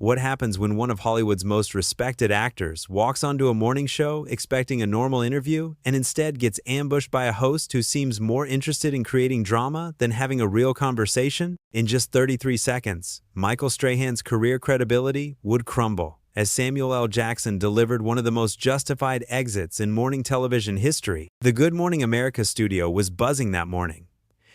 What happens when one of Hollywood's most respected actors walks onto a morning show expecting a normal interview and instead gets ambushed by a host who seems more interested in creating drama than having a real conversation? In just 33 seconds, Michael Strahan's career credibility would crumble, as Samuel L. Jackson delivered one of the most justified exits in morning television history. The Good Morning America studio was buzzing that morning.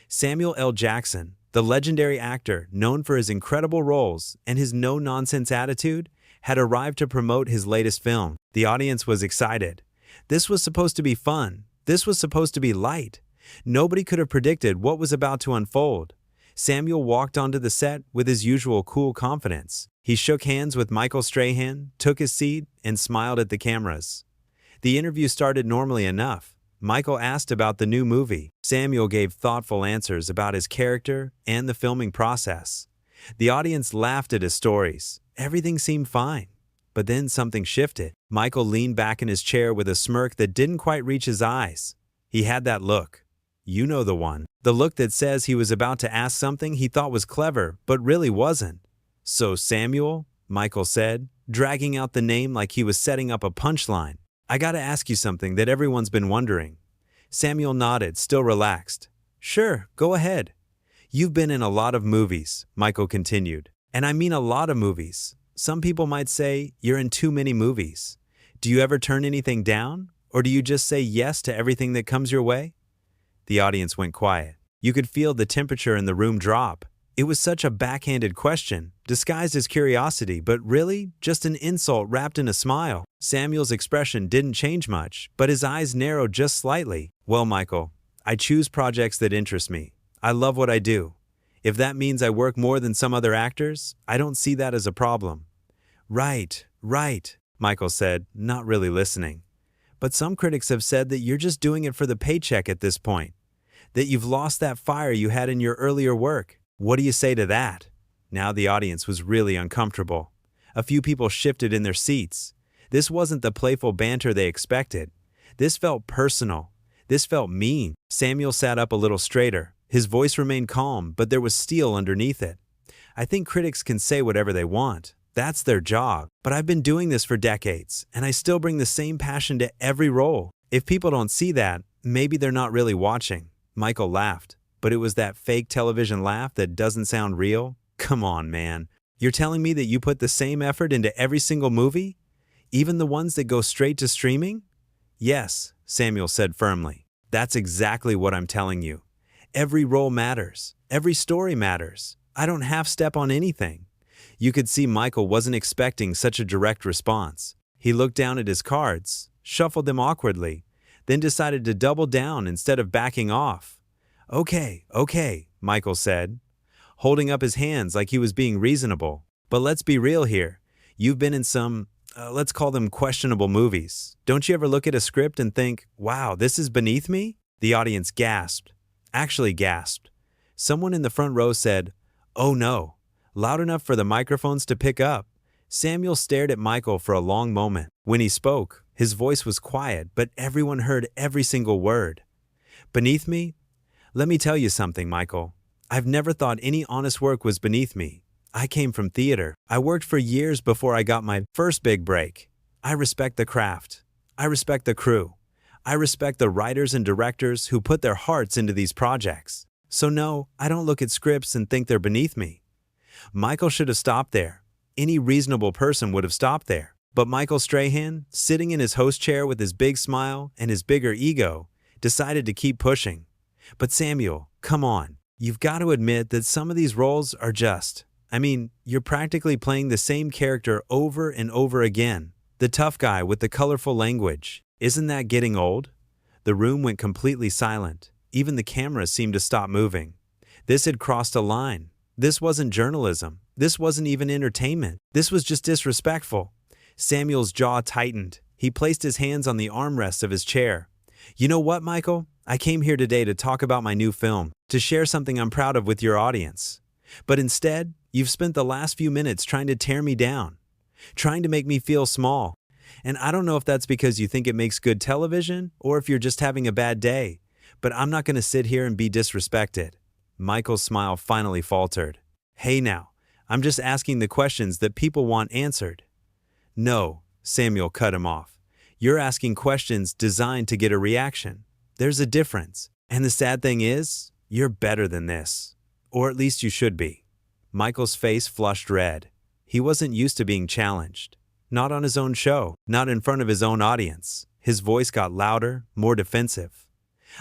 Samuel L. Jackson, the legendary actor known for his incredible roles and his no-nonsense attitude, had arrived to promote his latest film. The audience was excited. This was supposed to be fun. This was supposed to be light. Nobody could have predicted what was about to unfold. Samuel walked onto the set with his usual cool confidence. He shook hands with Michael Strahan, took his seat, and smiled at the cameras. The interview started normally enough. Michael asked about the new movie. Samuel gave thoughtful answers about his character and the filming process. The audience laughed at his stories. Everything seemed fine. But then something shifted. Michael leaned back in his chair with a smirk that didn't quite reach his eyes. He had that look. You know the one. The look that says he was about to ask something he thought was clever, but really wasn't. "So, Samuel," Michael said, dragging out the name like he was setting up a punchline, "I gotta ask you something that everyone's been wondering." Samuel nodded, still relaxed. "Sure, go ahead." "You've been in a lot of movies," Michael continued. "And I mean a lot of movies. Some people might say you're in too many movies. Do you ever turn anything down? Or do you just say yes to everything that comes your way?" The audience went quiet. You could feel the temperature in the room drop. It was such a backhanded question, disguised as curiosity, but really just an insult wrapped in a smile. Samuel's expression didn't change much, but his eyes narrowed just slightly. "Well, Michael, I choose projects that interest me. I love what I do. If that means I work more than some other actors, I don't see that as a problem." Right, Michael said, not really listening. "But some critics have said that you're just doing it for the paycheck at this point, that you've lost that fire you had in your earlier work. What do you say to that?" Now the audience was really uncomfortable. A few people shifted in their seats. This wasn't the playful banter they expected. This felt personal. This felt mean. Samuel sat up a little straighter. His voice remained calm, but there was steel underneath it. "I think critics can say whatever they want. That's their job. But I've been doing this for decades, and I still bring the same passion to every role. If people don't see that, maybe they're not really watching." Michael laughed. But it was that fake television laugh that doesn't sound real. "Come on, man. You're telling me that you put the same effort into every single movie? Even the ones that go straight to streaming?" "Yes," Samuel said firmly. "That's exactly what I'm telling you. Every role matters. Every story matters. I don't half-step on anything." You could see Michael wasn't expecting such a direct response. He looked down at his cards, shuffled them awkwardly, then decided to double down instead of backing off. Okay, Michael said, holding up his hands like he was being reasonable. "But let's be real here. You've been in some, let's call them questionable movies. Don't you ever look at a script and think, wow, this is beneath me?" The audience gasped. Actually gasped. Someone in the front row said, "Oh no," loud enough for the microphones to pick up. Samuel stared at Michael for a long moment. When he spoke, his voice was quiet, but everyone heard every single word. "Beneath me? Let me tell you something, Michael. I've never thought any honest work was beneath me. I came from theater. I worked for years before I got my first big break. I respect the craft. I respect the crew. I respect the writers and directors who put their hearts into these projects. So no, I don't look at scripts and think they're beneath me." Michael should have stopped there. Any reasonable person would have stopped there. But Michael Strahan, sitting in his host chair with his big smile and his bigger ego, decided to keep pushing. "But Samuel, come on. You've got to admit that some of these roles are you're practically playing the same character over and over again. The tough guy with the colorful language. Isn't that getting old?" The room went completely silent. Even the cameras seemed to stop moving. This had crossed a line. This wasn't journalism. This wasn't even entertainment. This was just disrespectful. Samuel's jaw tightened. He placed his hands on the armrests of his chair. "You know what, Michael? I came here today to talk about my new film, to share something I'm proud of with your audience. But instead, you've spent the last few minutes trying to tear me down, trying to make me feel small. And I don't know if that's because you think it makes good television or if you're just having a bad day, but I'm not going to sit here and be disrespected." Michael's smile finally faltered. "Hey now, I'm just asking the questions that people want answered." "No," Samuel cut him off. "You're asking questions designed to get a reaction. There's a difference. And the sad thing is, you're better than this. Or at least you should be." Michael's face flushed red. He wasn't used to being challenged. Not on his own show, not in front of his own audience. His voice got louder, more defensive.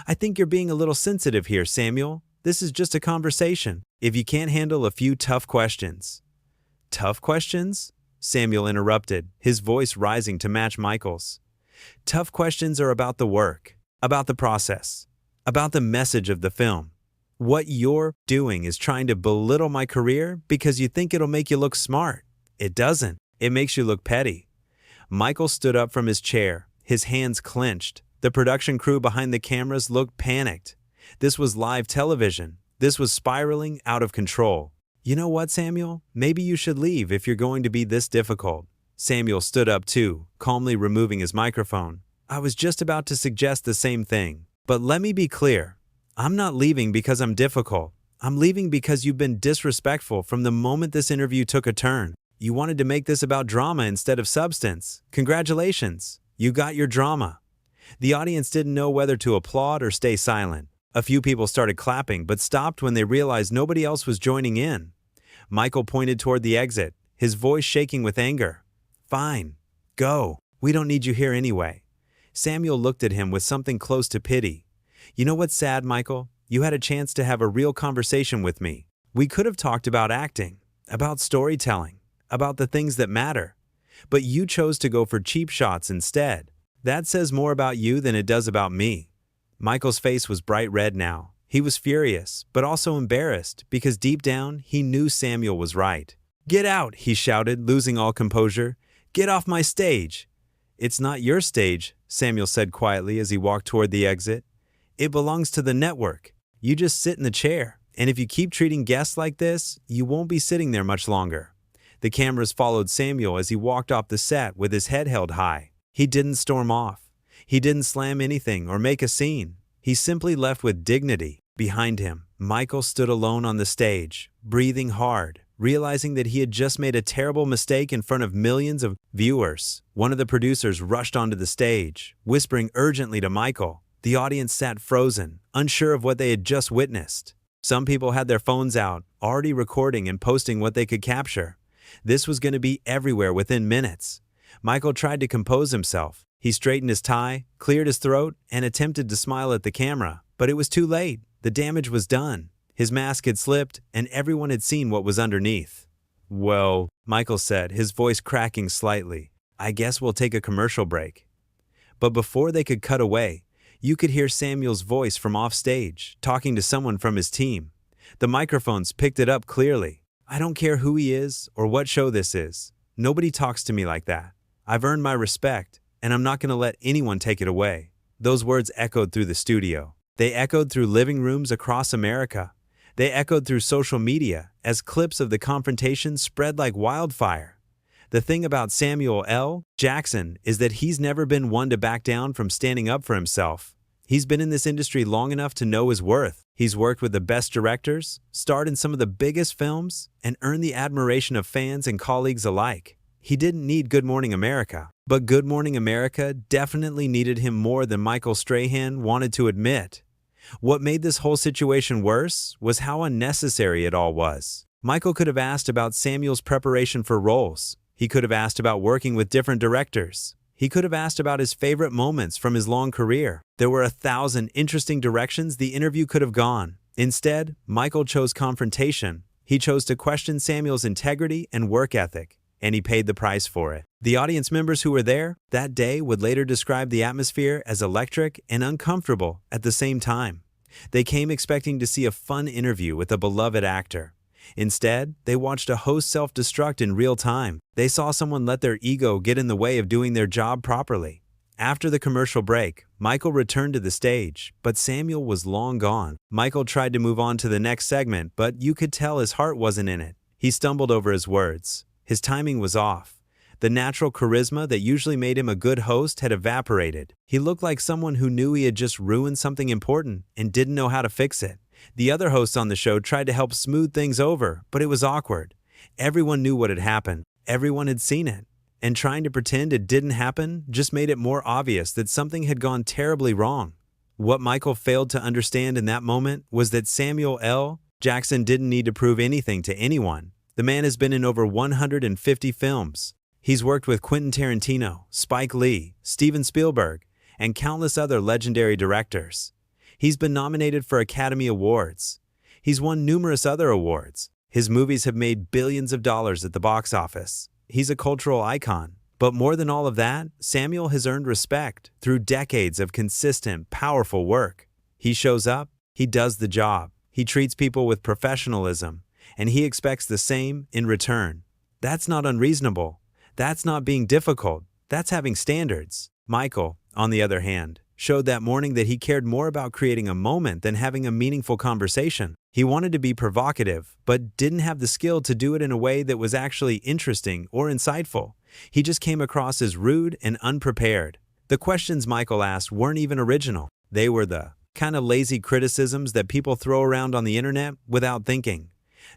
"I think you're being a little sensitive here, Samuel. This is just a conversation. If you can't handle a few tough questions." "Tough questions?" Samuel interrupted, his voice rising to match Michael's. "Tough questions are about the work, about the process, about the message of the film. What you're doing is trying to belittle my career because you think it'll make you look smart. It doesn't. It makes you look petty." Michael stood up from his chair, his hands clenched. The production crew behind the cameras looked panicked. This was live television. This was spiraling out of control. "You know what, Samuel? Maybe you should leave if you're going to be this difficult." Samuel stood up too, calmly removing his microphone. "I was just about to suggest the same thing. But let me be clear. I'm not leaving because I'm difficult. I'm leaving because you've been disrespectful from the moment this interview took a turn. You wanted to make this about drama instead of substance. Congratulations. You got your drama." The audience didn't know whether to applaud or stay silent. A few people started clapping but stopped when they realized nobody else was joining in. Michael pointed toward the exit, his voice shaking with anger. "Fine. Go. We don't need you here anyway." Samuel looked at him with something close to pity. "You know what's sad, Michael? You had a chance to have a real conversation with me. We could have talked about acting, about storytelling, about the things that matter. But you chose to go for cheap shots instead. That says more about you than it does about me." Michael's face was bright red now. He was furious, but also embarrassed, because deep down, he knew Samuel was right. "Get out," he shouted, losing all composure. "Get off my stage." "It's not your stage," Samuel said quietly as he walked toward the exit. "It belongs to the network. You just sit in the chair, and if you keep treating guests like this, you won't be sitting there much longer." The cameras followed Samuel as he walked off the set with his head held high. He didn't storm off. He didn't slam anything or make a scene. He simply left with dignity. Behind him, Michael stood alone on the stage, breathing hard, realizing that he had just made a terrible mistake in front of millions of viewers. One of the producers rushed onto the stage, whispering urgently to Michael. The audience sat frozen, unsure of what they had just witnessed. Some people had their phones out, already recording and posting what they could capture. This was going to be everywhere within minutes. Michael tried to compose himself. He straightened his tie, cleared his throat, and attempted to smile at the camera. But it was too late. The damage was done. His mask had slipped, and everyone had seen what was underneath. "Well," Michael said, his voice cracking slightly, "I guess we'll take a commercial break." But before they could cut away, you could hear Samuel's voice from offstage, talking to someone from his team. The microphones picked it up clearly. "I don't care who he is or what show this is. Nobody talks to me like that. I've earned my respect, and I'm not going to let anyone take it away." Those words echoed through the studio. They echoed through living rooms across America. They echoed through social media as clips of the confrontation spread like wildfire. The thing about Samuel L. Jackson is that he's never been one to back down from standing up for himself. He's been in this industry long enough to know his worth. He's worked with the best directors, starred in some of the biggest films, and earned the admiration of fans and colleagues alike. He didn't need Good Morning America, but Good Morning America definitely needed him more than Michael Strahan wanted to admit. What made this whole situation worse was how unnecessary it all was. Michael could have asked about Samuel's preparation for roles. He could have asked about working with different directors. He could have asked about his favorite moments from his long career. There were 1,000 interesting directions the interview could have gone. Instead, Michael chose confrontation. He chose to question Samuel's integrity and work ethic, and he paid the price for it. The audience members who were there that day would later describe the atmosphere as electric and uncomfortable at the same time. They came expecting to see a fun interview with a beloved actor. Instead, they watched a host self-destruct in real time. They saw someone let their ego get in the way of doing their job properly. After the commercial break, Michael returned to the stage, but Samuel was long gone. Michael tried to move on to the next segment, but you could tell his heart wasn't in it. He stumbled over his words. His timing was off. The natural charisma that usually made him a good host had evaporated. He looked like someone who knew he had just ruined something important and didn't know how to fix it. The other hosts on the show tried to help smooth things over, but it was awkward. Everyone knew what had happened. Everyone had seen it. And trying to pretend it didn't happen just made it more obvious that something had gone terribly wrong. What Michael failed to understand in that moment was that Samuel L. Jackson didn't need to prove anything to anyone. The man has been in over 150 films. He's worked with Quentin Tarantino, Spike Lee, Steven Spielberg, and countless other legendary directors. He's been nominated for Academy Awards. He's won numerous other awards. His movies have made billions of dollars at the box office. He's a cultural icon. But more than all of that, Samuel has earned respect through decades of consistent, powerful work. He shows up, he does the job, he treats people with professionalism, and he expects the same in return. That's not unreasonable. That's not being difficult. That's having standards. Michael, on the other hand, showed that morning that he cared more about creating a moment than having a meaningful conversation. He wanted to be provocative, but didn't have the skill to do it in a way that was actually interesting or insightful. He just came across as rude and unprepared. The questions Michael asked weren't even original. They were the kind of lazy criticisms that people throw around on the internet without thinking.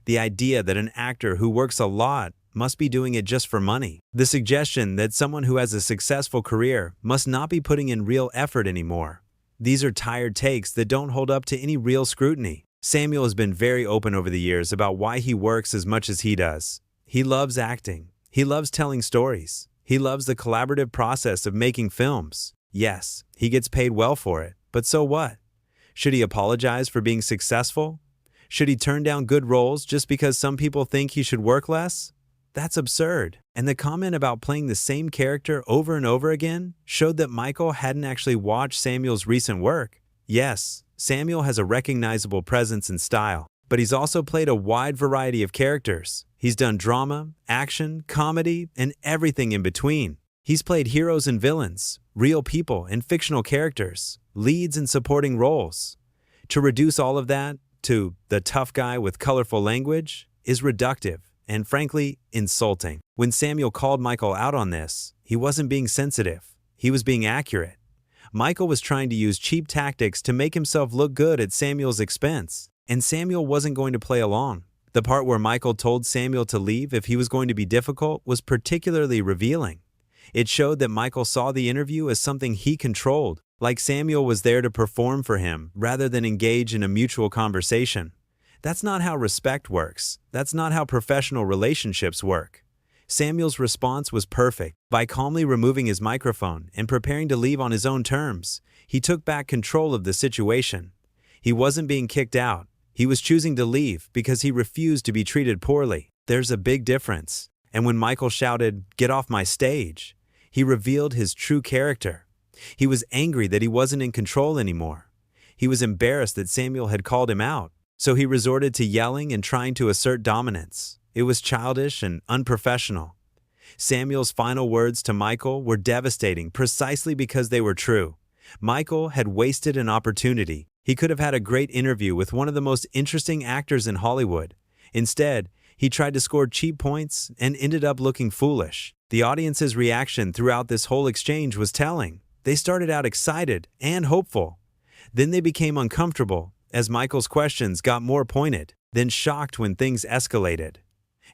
The idea that an actor who works a lot must be doing it just for money. The suggestion that someone who has a successful career must not be putting in real effort anymore. These are tired takes that don't hold up to any real scrutiny. Samuel has been very open over the years about why he works as much as he does. He loves acting. He loves telling stories. He loves the collaborative process of making films. Yes, he gets paid well for it, but so what? Should he apologize for being successful? Should he turn down good roles just because some people think he should work less? That's absurd. And the comment about playing the same character over and over again showed that Michael hadn't actually watched Samuel's recent work. Yes, Samuel has a recognizable presence and style, but he's also played a wide variety of characters. He's done drama, action, comedy, and everything in between. He's played heroes and villains, real people and fictional characters, leads and supporting roles. To reduce all of that to the tough guy with colorful language is reductive and frankly, insulting. When Samuel called Michael out on this, he wasn't being sensitive. He was being accurate. Michael was trying to use cheap tactics to make himself look good at Samuel's expense, and Samuel wasn't going to play along. The part where Michael told Samuel to leave if he was going to be difficult was particularly revealing. It showed that Michael saw the interview as something he controlled, like Samuel was there to perform for him rather than engage in a mutual conversation. That's not how respect works. That's not how professional relationships work. Samuel's response was perfect. By calmly removing his microphone and preparing to leave on his own terms, he took back control of the situation. He wasn't being kicked out. He was choosing to leave because he refused to be treated poorly. There's a big difference. And when Michael shouted, "Get off my stage," he revealed his true character. He was angry that he wasn't in control anymore. He was embarrassed that Samuel had called him out. So he resorted to yelling and trying to assert dominance. It was childish and unprofessional. Samuel's final words to Michael were devastating precisely because they were true. Michael had wasted an opportunity. He could have had a great interview with one of the most interesting actors in Hollywood. Instead, he tried to score cheap points and ended up looking foolish. The audience's reaction throughout this whole exchange was telling. They started out excited and hopeful. Then they became uncomfortable as Michael's questions got more pointed, then shocked when things escalated.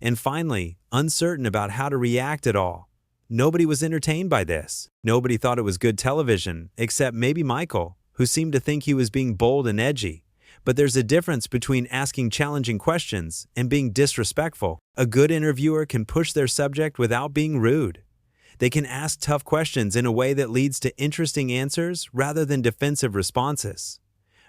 And finally, uncertain about how to react at all. Nobody was entertained by this. Nobody thought it was good television, except maybe Michael, who seemed to think he was being bold and edgy. But there's a difference between asking challenging questions and being disrespectful. A good interviewer can push their subject without being rude. They can ask tough questions in a way that leads to interesting answers rather than defensive responses.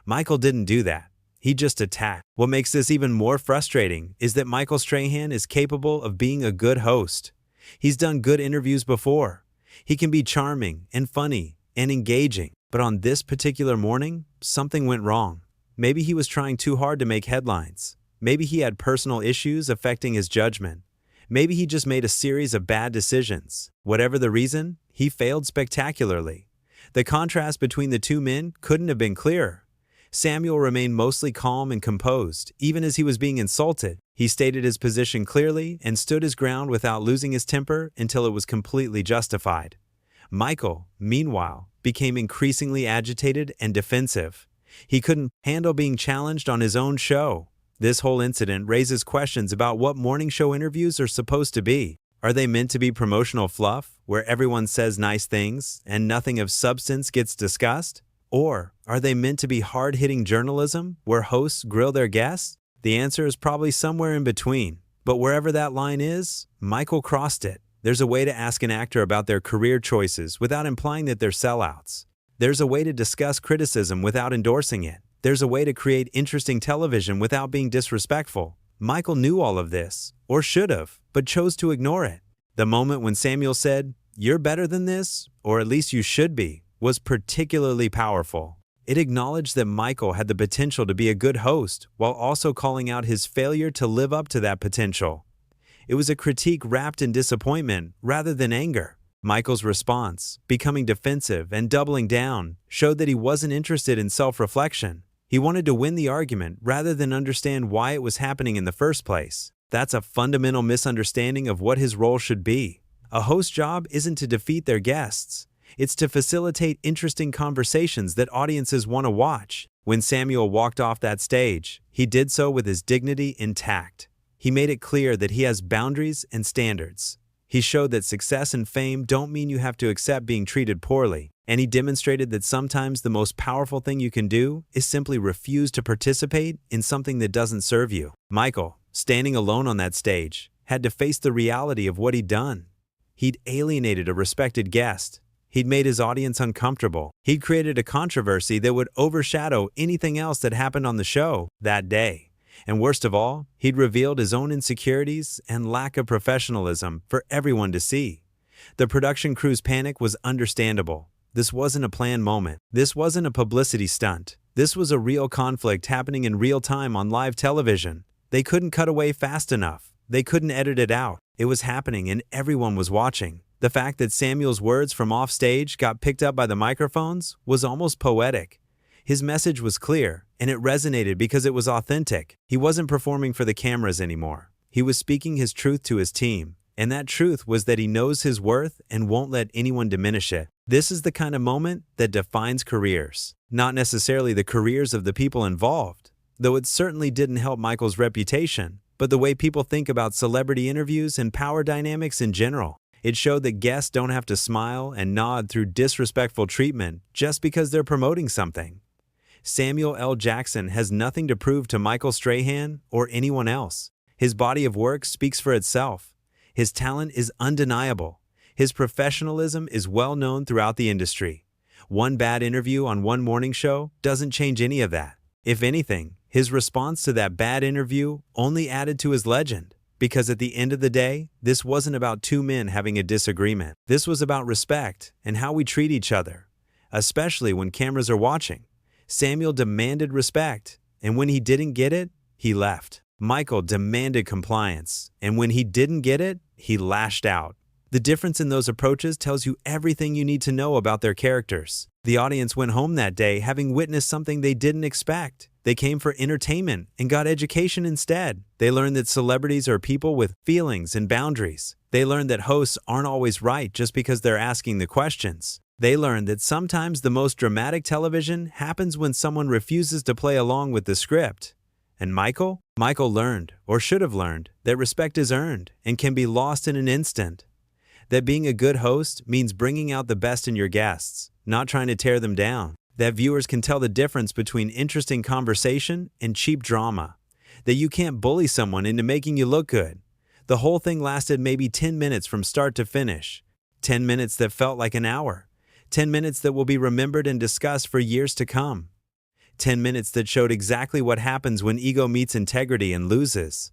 Michael didn't do that. He just attacked. What makes this even more frustrating is that Michael Strahan is capable of being a good host. He's done good interviews before. He can be charming and funny and engaging. But on this particular morning, something went wrong. Maybe he was trying too hard to make headlines. Maybe he had personal issues affecting his judgment. Maybe he just made a series of bad decisions. Whatever the reason, he failed spectacularly. The contrast between the two men couldn't have been clearer. Samuel remained mostly calm and composed, even as he was being insulted. He stated his position clearly and stood his ground without losing his temper until it was completely justified. Michael, meanwhile, became increasingly agitated and defensive. He couldn't handle being challenged on his own show. This whole incident raises questions about what morning show interviews are supposed to be. Are they meant to be promotional fluff, where everyone says nice things and nothing of substance gets discussed? Or are they meant to be hard-hitting journalism, where hosts grill their guests? The answer is probably somewhere in between. But wherever that line is, Michael crossed it. There's a way to ask an actor about their career choices without implying that they're sellouts. There's a way to discuss criticism without endorsing it. There's a way to create interesting television without being disrespectful. Michael knew all of this, or should have, but chose to ignore it. The moment when Samuel said, "You're better than this, or at least you should be," was particularly powerful. It acknowledged that Michael had the potential to be a good host, while also calling out his failure to live up to that potential. It was a critique wrapped in disappointment rather than anger. Michael's response, becoming defensive and doubling down, showed that he wasn't interested in self-reflection. He wanted to win the argument rather than understand why it was happening in the first place. That's a fundamental misunderstanding of what his role should be. A host's job isn't to defeat their guests. It's to facilitate interesting conversations that audiences want to watch. When Samuel walked off that stage, he did so with his dignity intact. He made it clear that he has boundaries and standards. He showed that success and fame don't mean you have to accept being treated poorly, and he demonstrated that sometimes the most powerful thing you can do is simply refuse to participate in something that doesn't serve you. Michael, standing alone on that stage, had to face the reality of what he'd done. He'd alienated a respected guest. He'd made his audience uncomfortable. He'd created a controversy that would overshadow anything else that happened on the show that day. And worst of all, he'd revealed his own insecurities and lack of professionalism for everyone to see. The production crew's panic was understandable. This wasn't a planned moment. This wasn't a publicity stunt. This was a real conflict happening in real time on live television. They couldn't cut away fast enough. They couldn't edit it out. It was happening and everyone was watching. The fact that Samuel's words from offstage got picked up by the microphones was almost poetic. His message was clear, and it resonated because it was authentic. He wasn't performing for the cameras anymore. He was speaking his truth to his team, and that truth was that he knows his worth and won't let anyone diminish it. This is the kind of moment that defines careers, not necessarily the careers of the people involved, though it certainly didn't help Michael's reputation, but the way people think about celebrity interviews and power dynamics in general. It showed that guests don't have to smile and nod through disrespectful treatment just because they're promoting something. Samuel L. Jackson has nothing to prove to Michael Strahan or anyone else. His body of work speaks for itself. His talent is undeniable. His professionalism is well known throughout the industry. One bad interview on one morning show doesn't change any of that. If anything, his response to that bad interview only added to his legend. Because at the end of the day, this wasn't about two men having a disagreement. This was about respect and how we treat each other, especially when cameras are watching. Samuel demanded respect, and when he didn't get it, he left. Michael demanded compliance, and when he didn't get it, he lashed out. The difference in those approaches tells you everything you need to know about their characters. The audience went home that day having witnessed something they didn't expect. They came for entertainment and got education instead. They learned that celebrities are people with feelings and boundaries. They learned that hosts aren't always right just because they're asking the questions. They learned that sometimes the most dramatic television happens when someone refuses to play along with the script. And Michael learned, or should have learned, that respect is earned and can be lost in an instant. That being a good host means bringing out the best in your guests, not trying to tear them down. That viewers can tell the difference between interesting conversation and cheap drama. That you can't bully someone into making you look good. The whole thing lasted maybe 10 minutes from start to finish. 10 minutes that felt like an hour. 10 minutes that will be remembered and discussed for years to come. 10 minutes that showed exactly what happens when ego meets integrity and loses.